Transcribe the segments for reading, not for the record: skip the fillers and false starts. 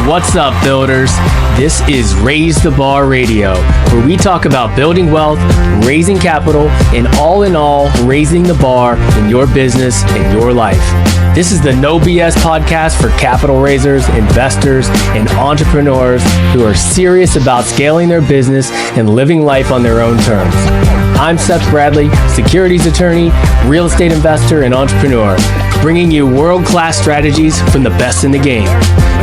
What's up, builders? This is Raise the Bar Radio, where we talk about building wealth, raising capital, and all in all, raising the bar in your business and your life. This is the No BS podcast for capital raisers, investors, and entrepreneurs who are serious about scaling their business and living life on their own terms. I'm Seth Bradley, securities attorney, real estate investor, and entrepreneur, bringing you world-class strategies from the best in the game.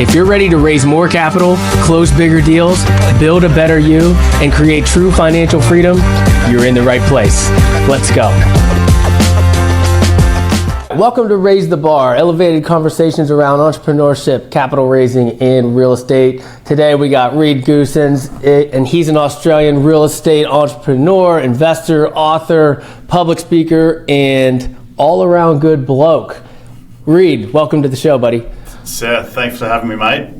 If you're ready to raise more capital, close bigger deals, build a better you, and create true financial freedom, you're in the right place. Let's go. Welcome to Raise the Bar, elevated conversations around entrepreneurship, capital raising, and real estate. Today we got Reed Goossens, and he's an Australian real estate entrepreneur, investor, author, public speaker, and all-around good bloke. Reed, welcome to the show, buddy. Seth, thanks for having me, mate.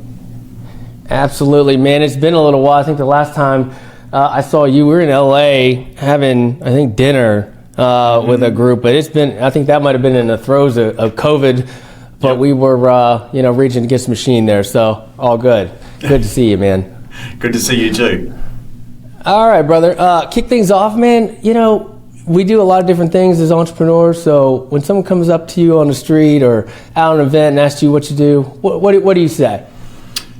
Absolutely, man. It's been a little while. I think the last time I saw you, we were in LA having, I think, dinner with a group, but it's been, I think that might have been in the throes of COVID, but we were, reaching against the machine there, so all good. Good to see you, man. Good to see you too. All right, brother. Kick things off, man. You know, we do a lot of different things as entrepreneurs, so when someone comes up to you on the street or out at an event and asks you what you do, what do you say?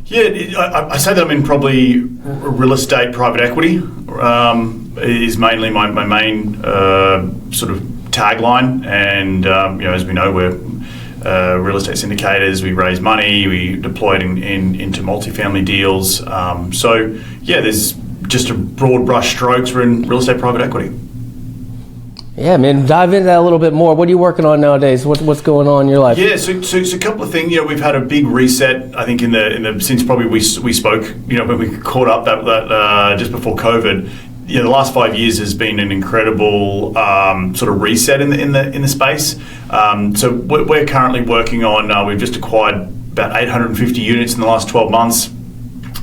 Yeah, I say that I'm in probably real estate, private equity is mainly my main sort of tagline. And as we know, we're real estate syndicators. We raise money, we deploy it into multifamily deals. There's just a broad brush strokes. We're in real estate, private equity. Yeah, man, dive into that a little bit more. What are you working on nowadays? What's going on in your life? Yeah, so a couple of things. We've had a big reset. I think in the since probably we spoke. When we caught up that just before COVID. The last 5 years has been an incredible sort of reset in the space. So we're currently working on. We've just acquired about 850 units in the last 12 months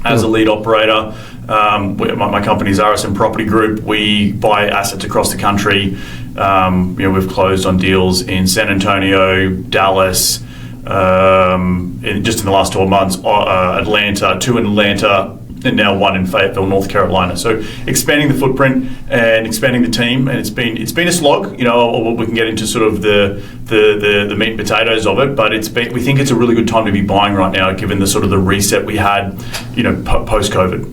as a lead operator. My company is RSM Property Group. We buy assets across the country. We've closed on deals in San Antonio, Dallas, just in the last 12 months, Atlanta, 2 in Atlanta, and now 1 in Fayetteville, North Carolina. So expanding the footprint and expanding the team, and it's been a slog. We can get into sort of the meat and potatoes of it, but we think it's a really good time to be buying right now, given the sort of the reset we had, post COVID.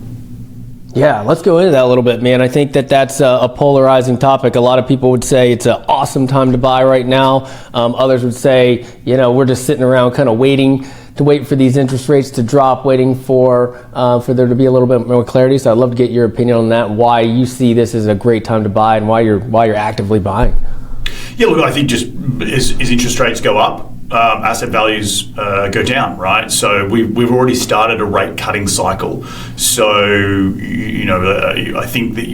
Yeah, let's go into that a little bit, man. I think that's a polarizing topic. A lot of people would say it's an awesome time to buy right now. Others would say, we're just sitting around kind of waiting for these interest rates to drop, waiting for there to be a little bit more clarity. So I'd love to get your opinion on that, why you see this as a great time to buy and why you're actively buying. Yeah, look, I think just as interest rates go up, asset values go down, right? So we've already started a rate cutting cycle. So I think that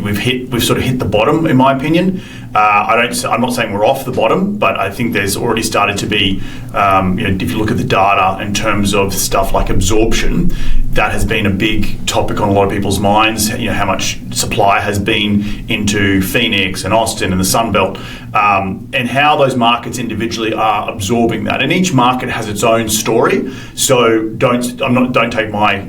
we've sort of hit the bottom, in my opinion. I'm not saying we're off the bottom, but I think there's already started to be, if you look at the data in terms of stuff like absorption, that has been a big topic on a lot of people's minds. How much supply has been into Phoenix and Austin and the Sun Belt, and how those markets individually are absorbing that. And each market has its own story. So don't take my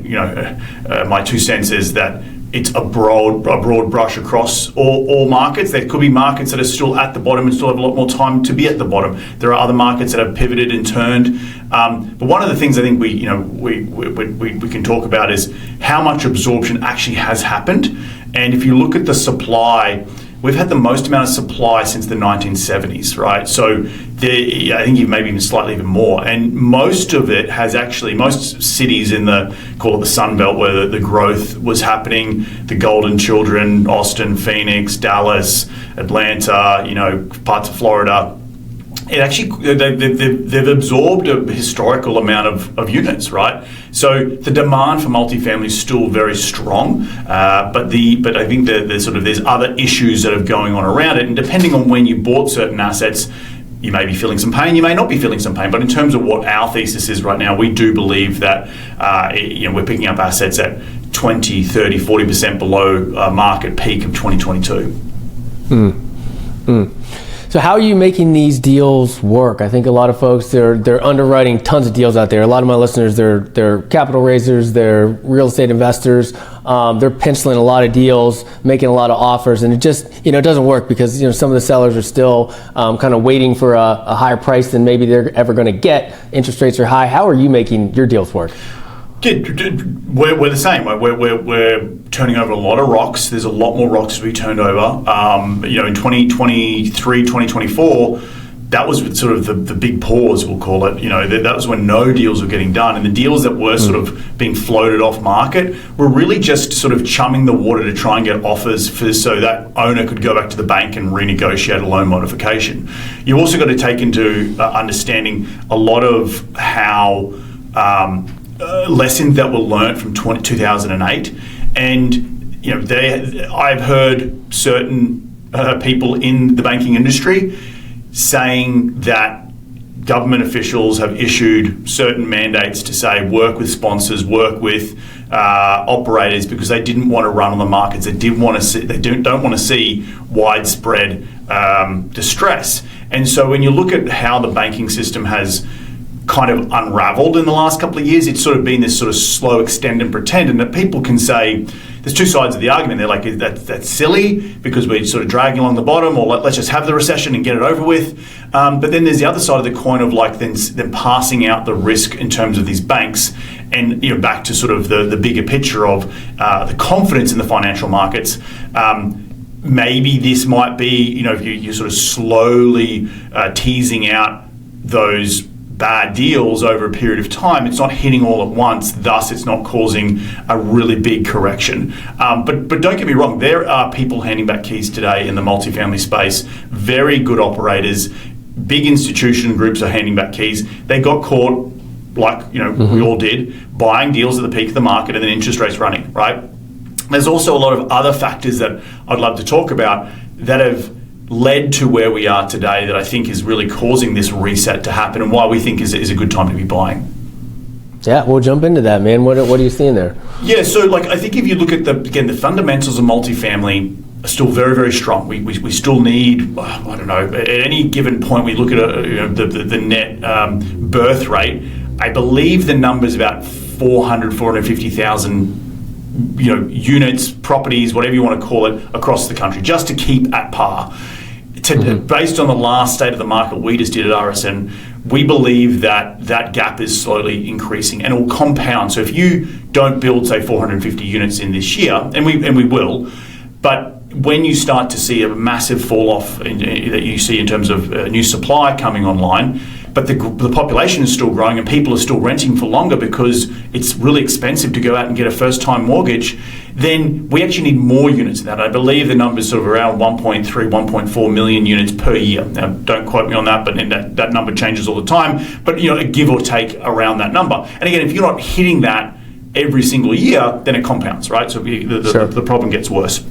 my 2 cents is that it's a broad brush across all markets. There could be markets that are still at the bottom and still have a lot more time to be at the bottom. There are other markets that have pivoted and turned. But one of the things I think we can talk about is how much absorption actually has happened. And if you look at the supply, we've had the most amount of supply since the 1970s, right? So I think maybe even slightly even more. And most of it has actually, most cities in call it the Sun Belt, where the growth was happening, the Golden Children, Austin, Phoenix, Dallas, Atlanta, parts of Florida, it actually they've absorbed a historical amount of units, right? So the demand for multifamily is still very strong, but I think there's other issues that are going on around it, and depending on when you bought certain assets, you may be feeling some pain, you may not be feeling some pain. But in terms of what our thesis is right now, we do believe that we're picking up assets at 20, 30, 40% below market peak of 2022. So how are you making these deals work? I think a lot of folks, they're underwriting tons of deals out there. A lot of my listeners, they're capital raisers, they're real estate investors. They're penciling a lot of deals, making a lot of offers, and it just, it doesn't work because, some of the sellers are still kind of waiting for a higher price than maybe they're ever going to get. Interest rates are high. How are you making your deals work? We're the same. We're turning over a lot of rocks. There's a lot more rocks to be turned over. In 2023, 2024, that was sort of the big pause, we'll call it. That was when no deals were getting done. And the deals that were sort of being floated off market were really just sort of chumming the water to try and get offers so that owner could go back to the bank and renegotiate a loan modification. You also got to take into understanding a lot of how lessons that were learnt from 2008, and I've heard certain people in the banking industry saying that government officials have issued certain mandates to say work with sponsors, work with operators, because they didn't want to run on the markets. They don't want to see widespread distress. And so when you look at how the banking system has kind of unraveled in the last couple of years, it's sort of been this sort of slow extend and pretend, and that people can say there's two sides of the argument. They're like, that's silly because we're sort of dragging along the bottom, or let's just have the recession and get it over with. But then there's the other side of the coin of like then passing out the risk in terms of these banks, and back to sort of the bigger picture of the confidence in the financial markets. Maybe this might be, if you're sort of slowly teasing out those bad deals over a period of time, it's not hitting all at once, thus it's not causing a really big correction. But don't get me wrong, there are people handing back keys today in the multifamily space, very good operators, big institution groups are handing back keys. They got caught, like we all did, buying deals at the peak of the market and then interest rates running, right? There's also a lot of other factors that I'd love to talk about that have led to where we are today that I think is really causing this reset to happen, and why we think is a good time to be buying. Yeah, we'll jump into that, man. What are you seeing there? Yeah, so I think if you look at the fundamentals of multifamily are still very, very strong. We still need, I don't know, at any given point we look at the net birth rate. I believe the number's about 450,000 units, properties, whatever you want to call it, across the country, just to keep at par. Based on the last state of the market we just did at RSN, we believe that gap is slowly increasing and it will compound. So if you don't build, say, 450 units in this year, and we will, but when you start to see a massive fall off that you see in terms of new supply coming online, but the population is still growing and people are still renting for longer because it's really expensive to go out and get a first-time mortgage, then we actually need more units than that. I believe the number is sort of around 1.3, 1.4 million units per year. Now, don't quote me on that, but that number changes all the time. But, a give or take around that number. And again, if you're not hitting that every single year, then it compounds, right? So the problem gets worse.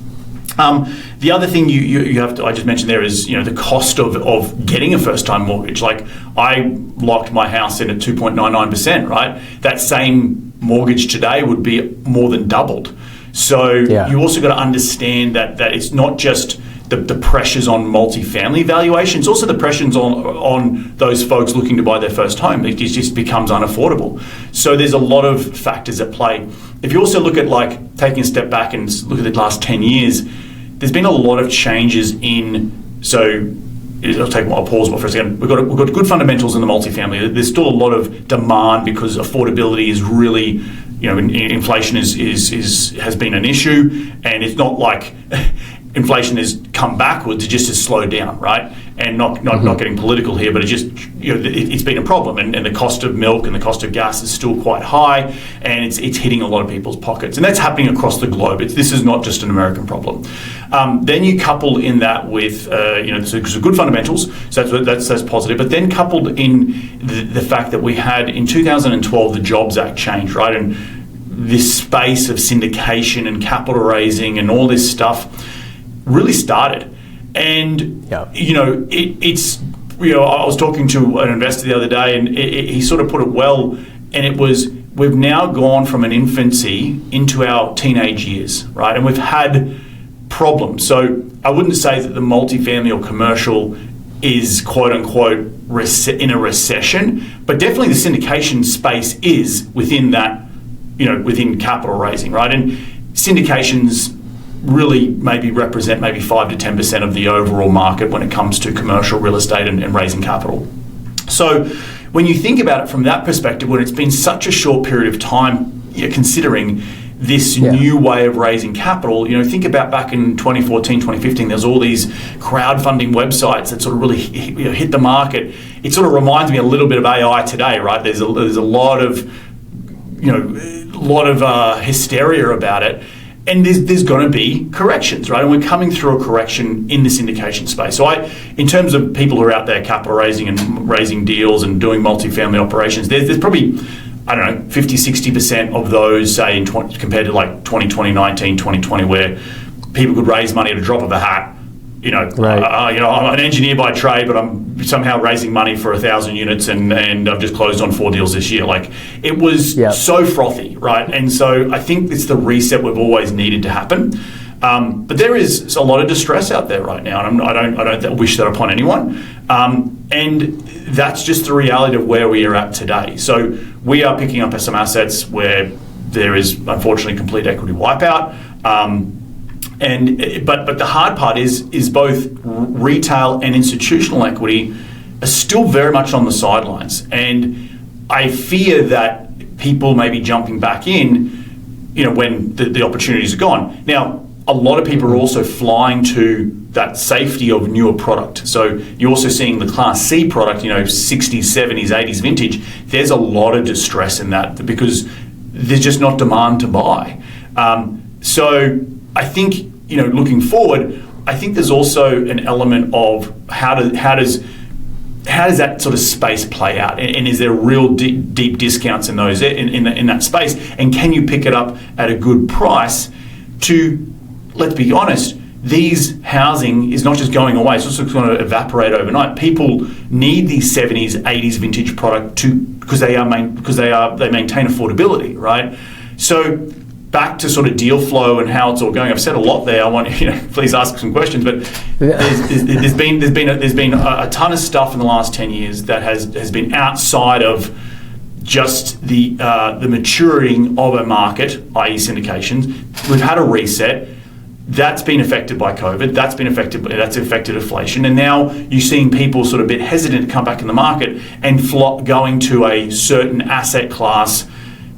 The other thing you have to, I just mentioned there, is the cost of getting a first-time mortgage. Like, I locked my house in at 2.99%, right? That same mortgage today would be more than doubled. So you also got to understand that it's not just the pressures on multifamily valuations, also the pressures on those folks looking to buy their first home. It just becomes unaffordable. So there's a lot of factors at play. If you also look at, like, taking a step back and look at the last 10 years, there's been a lot of changes I'll pause for a second. We've got good fundamentals in the multifamily. There's still a lot of demand because affordability is really, inflation has been an issue, and it's not like inflation has come backwards, it just has slowed down, right? And not getting political here, but it's been a problem, and the cost of milk and the cost of gas is still quite high, and it's hitting a lot of people's pockets, and that's happening across the globe. This is not just an American problem. Then you couple in that with so good fundamentals, so that's positive. But then coupled in the fact that we had in 2012 the Jobs Act changed, right, and this space of syndication and capital raising and all this stuff really started. And it's I was talking to an investor the other day, and he sort of put it well, and it was, we've now gone from an infancy into our teenage years, right? And we've had problems. So I wouldn't say that the multifamily or commercial is quote unquote in a recession, but definitely the syndication space is within that, within capital raising, right? And syndications really maybe represent maybe 5 to 10% of the overall market when it comes to commercial real estate and raising capital. So when you think about it from that perspective, when it's been such a short period of time, considering this new way of raising capital, think about back in 2014, 2015, there's all these crowdfunding websites that sort of really hit the market. It sort of reminds me a little bit of AI today, right? There's a lot of, hysteria about it. And there's going to be corrections, right? And we're coming through a correction in the syndication space. So in terms of people who are out there capital raising and raising deals and doing multifamily operations, there's probably, 50, 60% of those, say, compared to like 2020, 19, 2020, where people could raise money at a drop of a hat. Right. I'm an engineer by trade, but I'm somehow raising money for 1,000 units, and I've just closed on 4 deals this year. Like, it was so frothy, right? And so I think it's the reset we've always needed to happen. But there is a lot of distress out there right now, and I don't wish that upon anyone. And that's just the reality of where we are at today. So we are picking up some assets where there is unfortunately complete equity wipeout. But the hard part is both retail and institutional equity are still very much on the sidelines, and I fear that people may be jumping back in, when the opportunities are gone. Now, a lot of people are also flying to that safety of newer product. So you're also seeing the Class C product, 60s, 70s, 80s vintage. There's a lot of distress in that because there's just not demand to buy. So I think, looking forward, I think there's also an element of how does that sort of space play out, and is there real deep discounts in those in that space, and can you pick it up at a good price? Let's be honest, these housing is not just going away; it's also going to evaporate overnight. People need these 70s, 80s vintage product because they maintain affordability, right? So back to sort of deal flow and how it's all going. I've said a lot there. I want please ask some questions. But there's been a ton of stuff in the last 10 years that has been outside of just the maturing of a market, i.e. syndications. We've had a reset. That's been affected by COVID. That's affected inflation. And now you're seeing people sort of a bit hesitant to come back in the market and going to a certain asset class,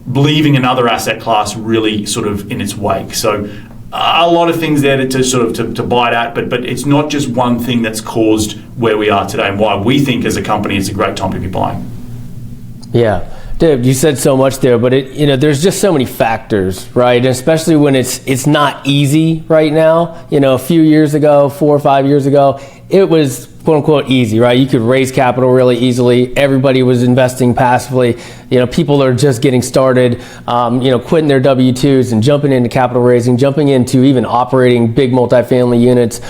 leaving another asset class really sort of in its wake. So a lot of things there to bite at, but it's not just one thing that's caused where we are today and why we think as a company it's a great time to be buying. Yeah. Dude, you said so much there, but there's just so many factors, right? And especially when it's not easy right now. A few years ago, 4 or 5 years ago, it was quote unquote easy, right? You could raise capital really easily. Everybody was investing passively. People are just getting started, quitting their W-2s and jumping into capital raising, jumping into even operating big multifamily units.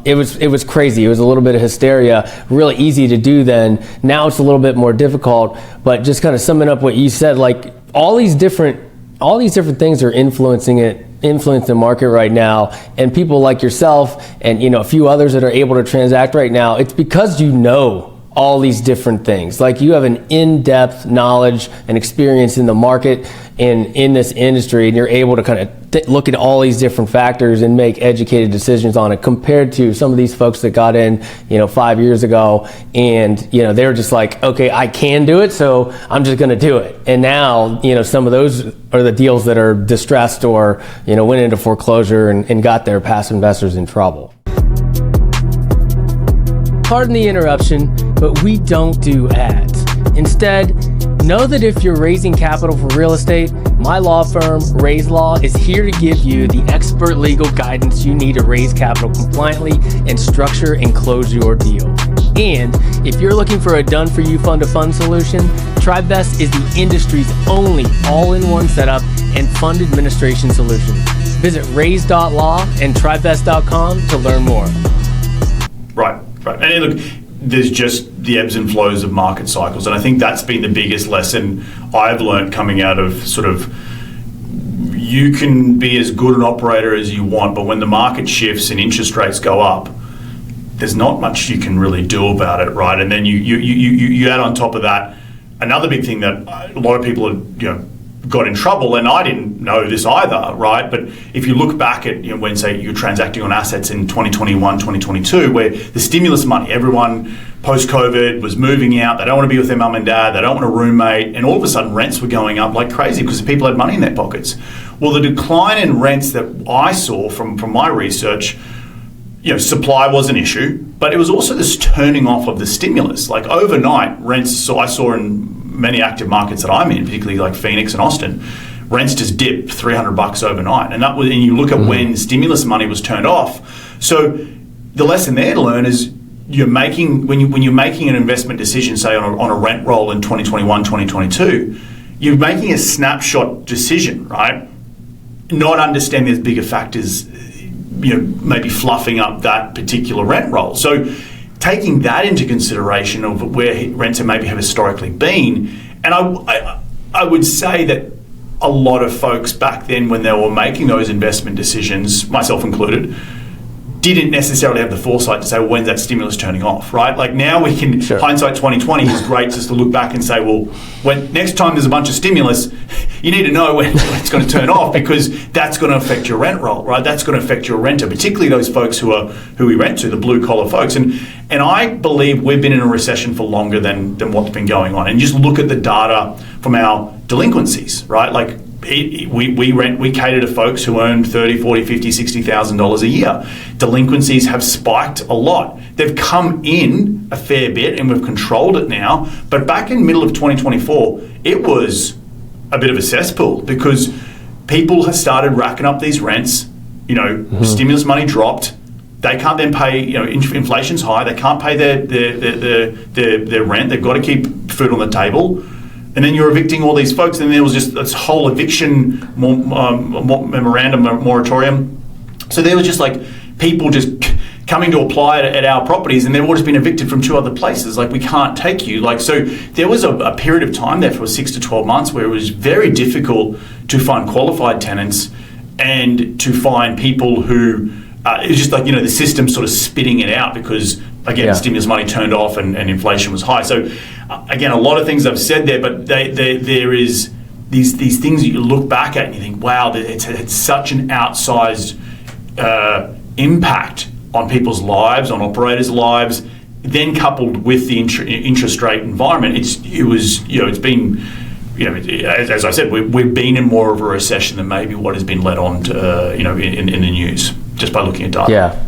It was crazy. It was a little bit of hysteria, really easy to do then. Now it's a little bit more difficult, but just kind of summing up what you said, like all these different things are influencing the market right now, and people like yourself and a few others that are able to transact right now, it's because all these different things. Like, you have an in-depth knowledge and experience in the market and in this industry, and you're able to kind of look at all these different factors and make educated decisions on it, compared to some of these folks that got in 5 years ago and they were just like, okay, I can do it, so I'm just going to do it. And now some of those are the deals that are distressed or went into foreclosure and got their past investors in trouble. Pardon the interruption, but we don't do ads. Instead, know that if you're raising capital for real estate, my law firm, Raise Law, is here to give you the expert legal guidance you need to raise capital compliantly and structure and close your deal. And if you're looking for a done-for-you fund-to-fund solution, TribeVest is the industry's only all-in-one setup and fund administration solution. Visit raise.law and tribevest.com to learn more. Right. And look, there's just the ebbs and flows of market cycles. And I think that's been the biggest lesson I've learned coming out of sort of, you can be as good an operator as you want, but when the market shifts and interest rates go up, there's not much you can really do about it, right? And then you add on top of that another big thing that a lot of people got in trouble, and I didn't know this either, right? But if you look back at when, say, you're transacting on assets in 2021, 2022, where the stimulus money, everyone post-COVID was moving out, they don't want to be with their mum and dad, they don't want a roommate, and all of a sudden rents were going up like crazy because people had money in their pockets. Well, the decline in rents that I saw from my research, supply was an issue, but it was also this turning off of the stimulus. Like overnight, rents, I saw in many active markets that I'm in, particularly like Phoenix and Austin, rents just dipped $300 overnight. And you look at when stimulus money was turned off. So the lesson there to learn is when you're making an investment decision, say on a rent roll in 2021, 2022, you're making a snapshot decision, right? Not understanding there's bigger factors, maybe fluffing up that particular rent roll. So taking that into consideration of where rents have historically been, and I would say that a lot of folks back then when they were making those investment decisions, myself included, didn't necessarily have the foresight to say, well, when's that stimulus turning off, right? Like now we can, hindsight 2020 is great just to look back and say, well, when next time there's a bunch of stimulus, you need to know when it's going to turn off, because that's going to affect your rent roll, right? That's going to affect your renter, particularly those folks who we rent to, the blue collar folks. And I believe we've been in a recession for longer than what's been going on. And just look at the data from our delinquencies, right? Like we cater to folks who earn $30,000, $40,000, $50,000, $60,000 a year. Delinquencies have spiked a lot. They've come in a fair bit and we've controlled it now. But back in middle of 2024, it was a bit of a cesspool because people have started racking up these rents. Stimulus money dropped. They can't then pay. Inflation's high. They can't pay their rent. They've got to keep food on the table. And then you're evicting all these folks, and there was just this whole eviction memorandum, moratorium. So there was just like people just coming to apply at our properties, and they've all just been evicted from 2 other places. Like, we can't take you. Like, so there was a period of time there for 6 to 12 months where it was very difficult to find qualified tenants and to find people who it was just like, the system sort of spitting it out because, again, stimulus money turned off and inflation was high. So, again, a lot of things I've said there, but there is these things that you look back at and you think, wow, it's had such an outsized impact on people's lives, on operators' lives. Then coupled with the interest rate environment, it's been. As I said, we've been in more of a recession than maybe what has been led on to, in the news, just by looking at data.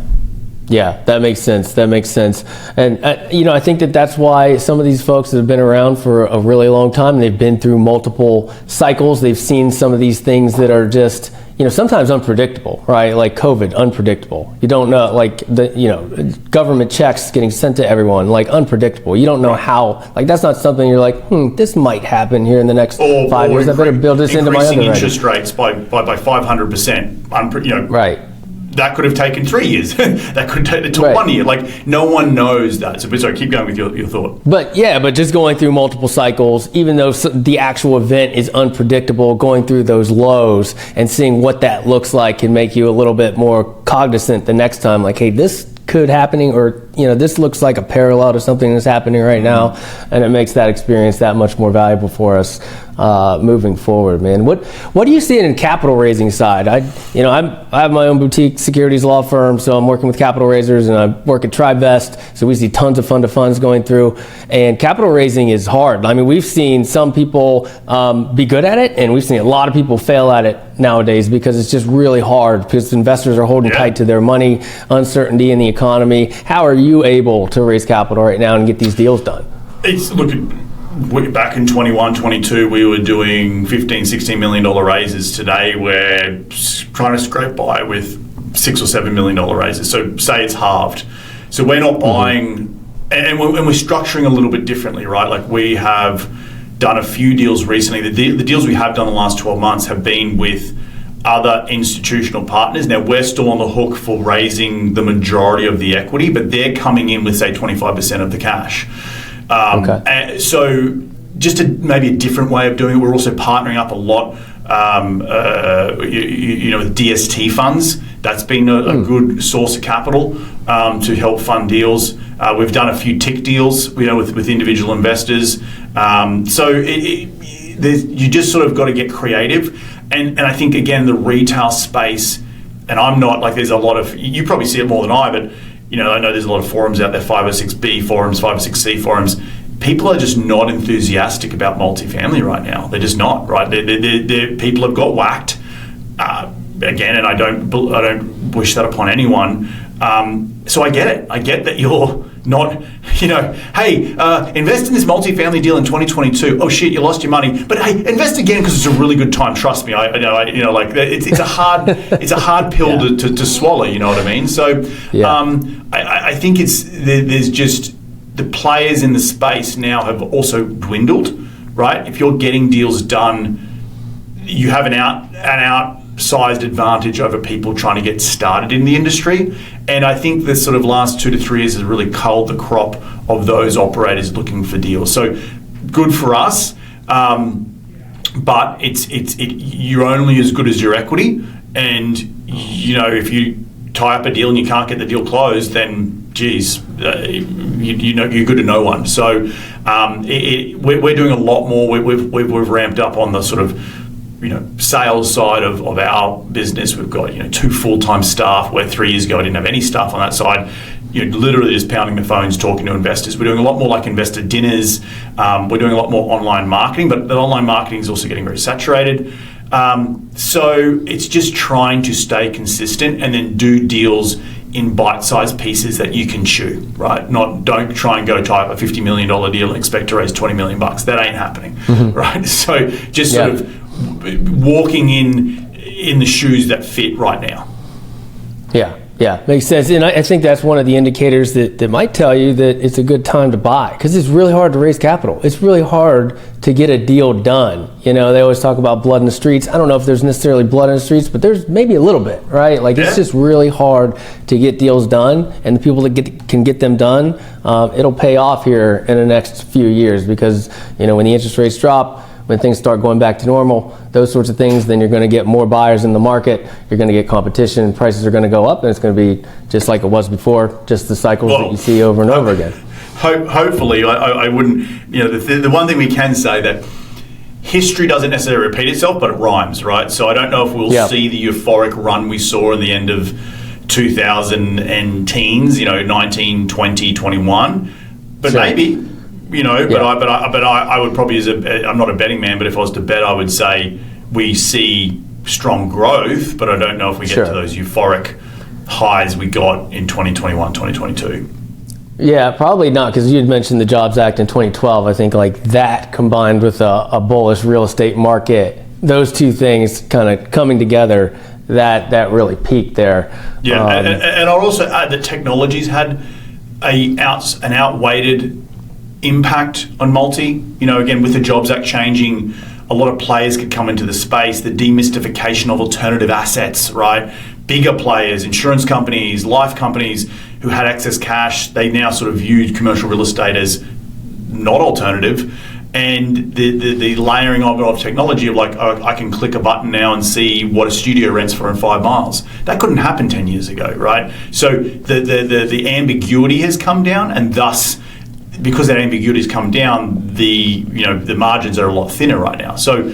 Yeah, that makes sense. And, I think that's why some of these folks that have been around for a really long time, and they've been through multiple cycles, they've seen some of these things that are just, sometimes unpredictable, right? Like COVID, unpredictable. You don't know, like government checks getting sent to everyone, like unpredictable. You don't know how, like that's not something you're like, this might happen here in the next 5 years. I better build this into my underwriting. Increasing interest rates by 500%, right. That could have taken 3 years. That could have taken 1 year. Like, no one knows that. So, sorry, keep going with your thought. But just going through multiple cycles, even though the actual event is unpredictable, going through those lows and seeing what that looks like can make you a little bit more cognizant the next time. Like, hey, this could happening, or this looks like a parallel to something that's happening right now, and it makes that experience that much more valuable for us moving forward, man. What do you see in capital raising side? I have my own boutique securities law firm, so I'm working with capital raisers, and I work at TriVest, so we see tons of fund of funds going through, and capital raising is hard. I mean, we've seen some people be good at it, and we've seen a lot of people fail at it nowadays because it's just really hard because investors are holding tight to their money, uncertainty in the economy. How are you able to raise capital right now and get these deals done? Back in 21, 22, we were doing $15, $16 million raises. Today, we're trying to scrape by with $6 or $7 million raises. So say it's halved. So we're not buying, and we're structuring a little bit differently, right? Like, we have done a few deals recently. The deals we have done in the last 12 months have been with other institutional partners. Now, we're still on the hook for raising the majority of the equity, but they're coming in with, say, 25% of the cash. So just maybe a different way of doing it. We're also partnering up a lot DST funds. That's been a good source of capital to help fund deals. We've done a few tick deals, with individual investors. You just sort of got to get creative. And I think, again, the retail space, and I'm not, like, there's a lot of, you probably see it more than I, but, I know there's a lot of forums out there, 506B forums, 506C forums. People are just not enthusiastic about multifamily right now. They're just not, right? People have got whacked. Again, and I don't wish that upon anyone. So I get it. I get that you're not, hey, invest in this multifamily deal in 2022. Oh shit, you lost your money. But hey, invest again because it's a really good time. Trust me. It's a hard pill to swallow. You know what I mean? So I think there's just the players in the space now have also dwindled, right? If you're getting deals done, you have an outsized advantage over people trying to get started in the industry. And I think the sort of last 2 to 3 years has really culled the crop of those operators looking for deals. So good for us, but you're only as good as your equity. And if you tie up a deal and you can't get the deal closed, then geez, you're good to no one. So we're doing a lot more. We've ramped up on the sort of sales side of our business. We've got 2 full-time staff, where 3 years ago I didn't have any staff on that side. Literally just pounding the phones, talking to investors. We're doing a lot more like investor dinners. We're doing a lot more online marketing, but the online marketing is also getting very saturated. So it's just trying to stay consistent and then do deals in bite-sized pieces that you can chew, right? Don't try and go tie up a $50 million deal and expect to raise $20 million. That ain't happening, right? So just sort of walking in the shoes that fit right now. Yeah, makes sense. And I think that's one of the indicators that might tell you that it's a good time to buy, because it's really hard to raise capital. It's really hard to get a deal done. They always talk about blood in the streets. I don't know if there's necessarily blood in the streets, but there's maybe a little bit, right? Like it's just really hard to get deals done, and the people that can get them done, it'll pay off here in the next few years, because when the interest rates drop, when things start going back to normal, those sorts of things, then you're going to get more buyers in the market, you're going to get competition, prices are going to go up, and it's going to be just like it was before, just the cycles that you see over and over again. Hopefully, I wouldn't, the one thing we can say that history doesn't necessarily repeat itself, but it rhymes, right? So I don't know if we'll see the euphoric run we saw in the end of 2000 and teens, 19, 20, 21, but maybe. But I would probably, I'm not a betting man, but if I was to bet, I would say we see strong growth, but I don't know if we get to those euphoric highs we got in 2021, 2022. Yeah, probably not, because you had mentioned the Jobs Act in 2012. I think like that combined with a bullish real estate market, those two things kind of coming together, that really peaked there. Yeah, and I'll also add that technology's had an outweighed impact on multi. Again, with the Jobs Act changing, a lot of players could come into the space, the demystification of alternative assets, right? Bigger players, insurance companies, life companies who had excess cash, they now sort of viewed commercial real estate as not alternative. And the layering of technology of like, I can click a button now and see what a studio rents for in 5 miles. That couldn't happen 10 years ago, right? So the ambiguity has come down, and thus, because that ambiguity has come down, the margins are a lot thinner right now. So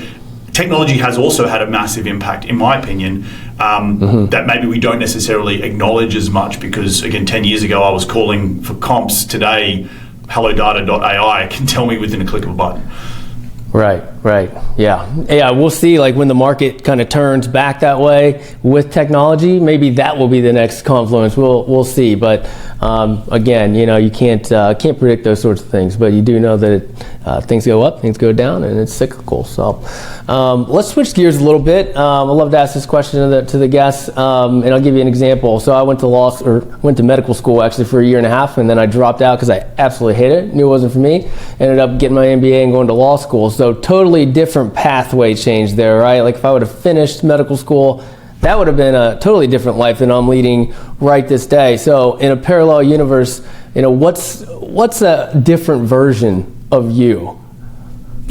technology has also had a massive impact, in my opinion, that maybe we don't necessarily acknowledge as much, because again, 10 years ago I was calling for comps. Today, hellodata.ai can tell me within a click of a button. Right. Yeah, we'll see, like when the market kind of turns back that way with technology, maybe that will be the next confluence. We'll see, but again, you can't predict those sorts of things, but you do know that things go up, things go down, and it's cyclical. So let's switch gears a little bit. I love to ask this question to the guests, and I'll give you an example. So I went to medical school actually for 1.5 years, and then I dropped out because I absolutely hated it, knew it wasn't for me. Ended up getting my MBA and going to law school. So totally different pathway change there, right? Like if I would have finished medical school, that would have been a totally different life than I'm leading right this day. So in a parallel universe, what's a different version of you?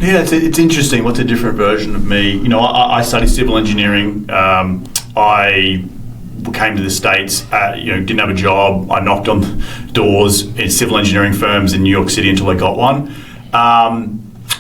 Yeah, it's interesting. What's a different version of me? You know, I studied civil engineering. I came to the States, didn't have a job. I knocked on doors in civil engineering firms in New York City until I got one. I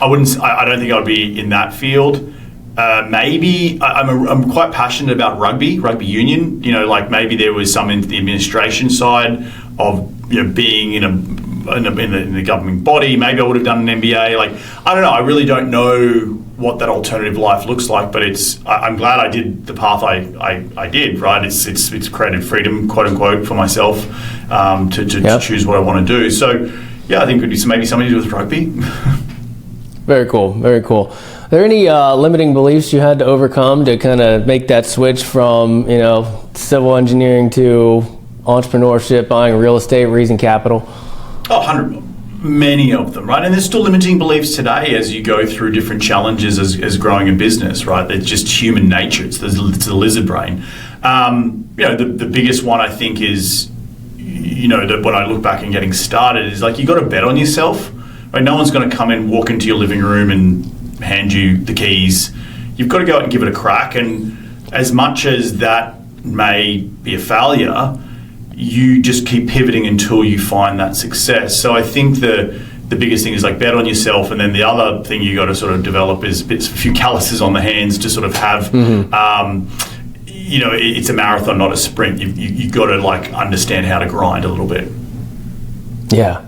don't think I'd be in that field. Maybe I'm quite passionate about rugby union. You know, like maybe there was some in the administration side of being in the governing body. Maybe I would have done an MBA. Like, I don't know. I really don't know what that alternative life looks like. But I'm glad I did the path I did. Right? It's created freedom, quote unquote, for myself to choose what I want to do. So yeah, I think it would be maybe something to do with rugby. Very cool. Very cool. Are there any limiting beliefs you had to overcome to kind of make that switch from civil engineering to entrepreneurship, buying real estate, raising capital? Many of them, right? And there's still limiting beliefs today as you go through different challenges as growing a business, right? It's just human nature. It's the lizard brain. The biggest one I think is, that when I look back and getting started is like, you got to bet on yourself, right? No one's going to come in, walk into your living room and hand you the keys. You've got to go out and give it a crack. And as much as that may be a failure, you just keep pivoting until you find that success. So I think the biggest thing is like bet on yourself, and then the other thing you got to sort of develop is a few calluses on the hands to sort of have. It's a marathon, not a sprint. You got to like understand how to grind a little bit. Yeah.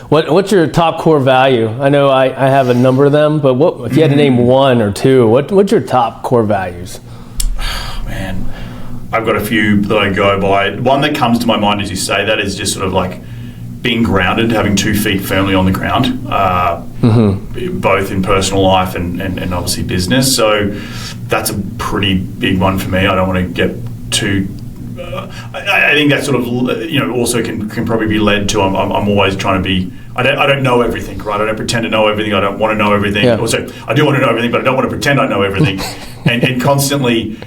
What's your top core value? I know I have a number of them, but if you had to name one or two, what's your top core values? Man, I've got a few that I go by. One that comes to my mind as you say that is just sort of like being grounded, having 2 feet firmly on the ground, both in personal life and obviously business. So that's a pretty big one for me. I don't want to get too... I think that sort of, also can probably be led to I'm always trying to be... I don't know everything, right? I don't pretend to know everything. I don't want to know everything. Yeah. Also, I do want to know everything, but I don't want to pretend I know everything. and constantly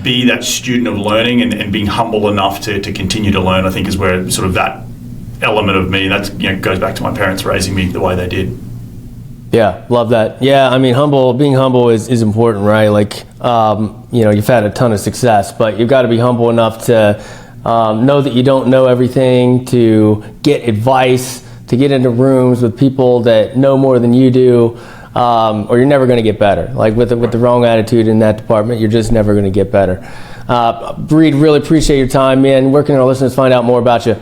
be that student of learning and being humble enough to continue to learn, I think is where sort of that element of me, that goes back to my parents raising me the way they did. Yeah, love that. Yeah, I mean, being humble is important, right? Like, you've had a ton of success, but you've got to be humble enough to know that you don't know everything, to get advice, to get into rooms with people that know more than you do, or you're never going to get better. Like with the wrong attitude in that department, you're just never going to get better. Reed, really appreciate your time, man. Where can our listeners find out more about you?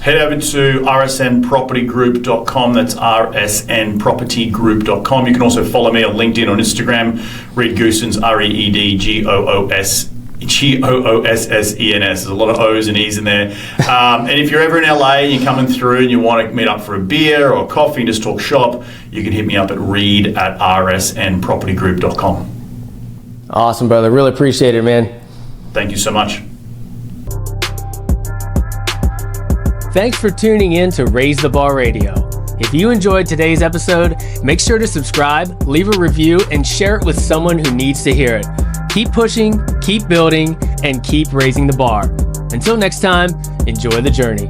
Head over to rsnpropertygroup.com. That's rsnpropertygroup.com. You can also follow me on LinkedIn, on Instagram, Reed Goossens, ReedGoossens. There's a lot of O's and E's in there. And if you're ever in LA and you're coming through and you want to meet up for a beer or coffee and just talk shop, you can hit me up at reed@rsnpropertygroup.com. Awesome, brother. Really appreciate it, man. Thank you so much. Thanks for tuning in to Raise the Bar Radio. If you enjoyed today's episode, make sure to subscribe, leave a review, and share it with someone who needs to hear it. Keep pushing, keep building, and keep raising the bar. Until next time, enjoy the journey.